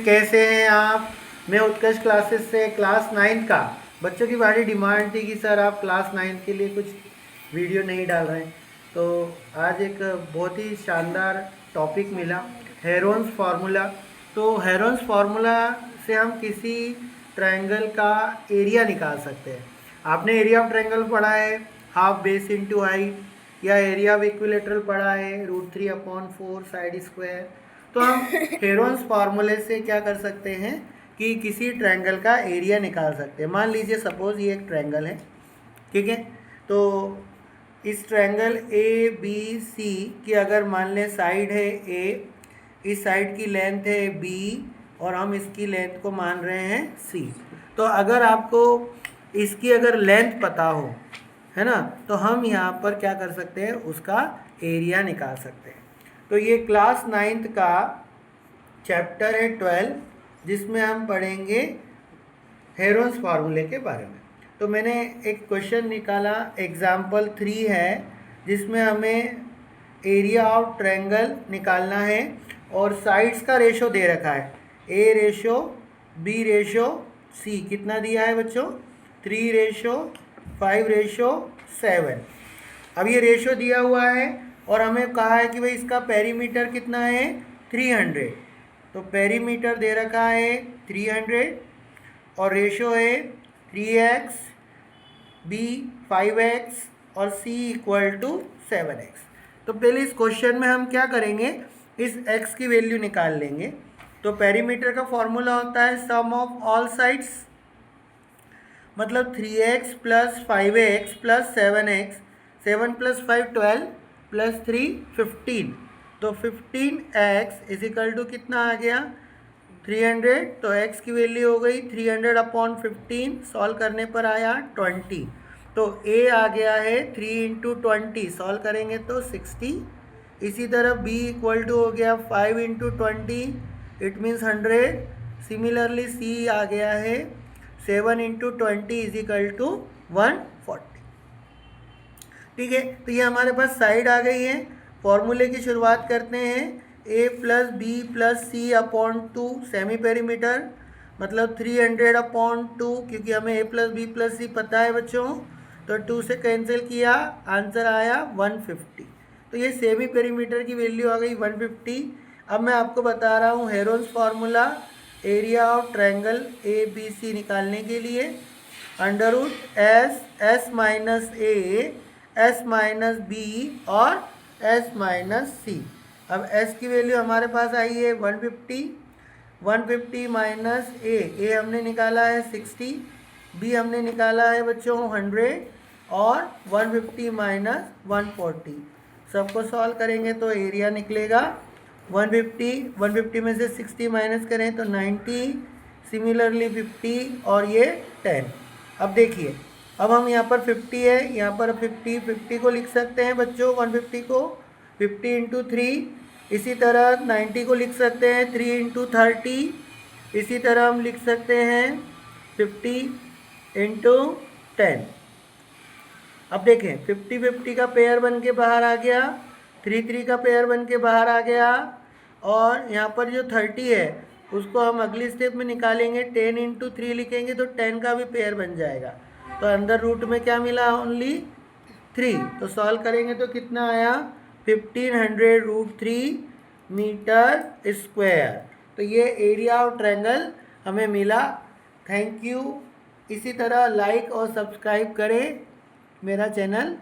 Students, कैसे हैं आप? मैं उत्कर्ष क्लासेस से क्लास 9 का बच्चों की बड़ी डिमांड थी कि सर आप क्लास 9 के लिए कुछ वीडियो नहीं डाल रहे हैं, तो आज एक बहुत ही शानदार टॉपिक मिला, हेरोन्स फार्मूला। तो हेरोन्स फार्मूला से हम किसी ट्रायंगल का एरिया निकाल सकते हैं। आपने एरिया ऑफ ट्रायंगल पढ़ा है, हाफ बेस इंटू हाइट, या एरिया ऑफ इक्विलेटरल पढ़ा है, √3/4 साइड स्क्वायर। तो हम हेरोन्स फार्मूले से क्या कर सकते हैं कि किसी ट्रायंगल का एरिया निकाल सकते हैं। मान लीजिए सपोज ये एक ट्रायंगल है, ठीक है। तो इस ट्रायंगल ए बी सी की अगर मान लें साइड है ए, इस साइड की लेंथ है बी और हम इसकी लेंथ को मान रहे हैं सी। तो अगर आपको इसकी अगर लेंथ पता हो, है ना, तो हम यहाँ पर क्या कर सकते हैं, उसका एरिया निकाल सकते हैं। तो ये क्लास 9th का चैप्टर है 12, जिसमें हम पढ़ेंगे हेरोन्स फार्मूले के बारे में। तो मैंने एक क्वेश्चन निकाला, एग्जाम्पल 3 है, जिसमें हमें एरिया ऑफ ट्रायंगल निकालना है और साइड्स का रेशो दे रखा है, ए रेशो बी रेशो सी। कितना दिया है बच्चों? 3:5:7। अब ये रेशो दिया हुआ है और हमें कहा है कि भाई इसका पेरीमीटर कितना है, 300। तो पेरीमीटर दे रखा है 300 और रेशो है 3x, b 5x और c = 7x। तो पहले इस क्वेश्चन में हम क्या करेंगे, इस x की वैल्यू निकाल लेंगे। तो पेरीमीटर का फॉर्मूला होता है सम ऑफ ऑल साइड्स, मतलब 3x + 5x + 7x, 7 + 5 12 + 3 15। तो 15x = कितना आ गया, 300। तो x की वैल्यू हो गई 300/15, सॉल्व करने पर आया 20। तो a आ गया है 3 × 20, सॉल्व करेंगे तो 60। इसी तरह b = हो गया 5 × 20, इट मीन्स 100। सिमिलरली c आ गया है 7 × 20 = 140। ठीक है, तो ये हमारे पास साइड आ गई है। फॉर्मूले की शुरुआत करते हैं, a + b + c/2 semi perimeter, मतलब 300/2, क्योंकि हमें a + b + c पता है बच्चों, तो 2 से कैंसिल किया, आंसर आया 150। तो ये सेमी पेरीमीटर की वैल्यू आ गई 150। अब मैं आपको बता रहा हूँ Heron's formula area of triangle A B C निकालने के लिए, √S S - A S - B और S - C। अब S की वैल्यू हमारे पास आई है 150, 150 - A हमने निकाला है 60, B हमने निकाला है बच्चों 100 और 150 - 140। सबको सॉल्व करेंगे तो एरिया निकलेगा 150 में से 60 माइनस करें तो 90, सिमिलरली 50 और ये 10। अब देखिए, अब हम यहाँ पर 50 है, यहाँ पर 50 को लिख सकते हैं बच्चों, 150 को 50 × 3। इसी तरह 90 को लिख सकते हैं 3 × 30। इसी तरह हम लिख सकते हैं 50 × 10। अब देखें 50 का पेयर बन के बाहर आ गया, 3 का पेयर बन के बाहर आ गया, और यहाँ पर जो 30 है उसको हम अगली स्टेप में निकालेंगे, 10 × 3 लिखेंगे तो 10 का भी पेयर बन जाएगा। तो अंदर रूट में क्या मिला, ओनली 3। तो सॉल्व करेंगे तो कितना आया, 1500√3 मीटर स्क्वायर। तो ये एरिया ऑफ ट्रायंगल हमें मिला। Thank you. इसी तरह लाइक और सब्सक्राइब करें मेरा चैनल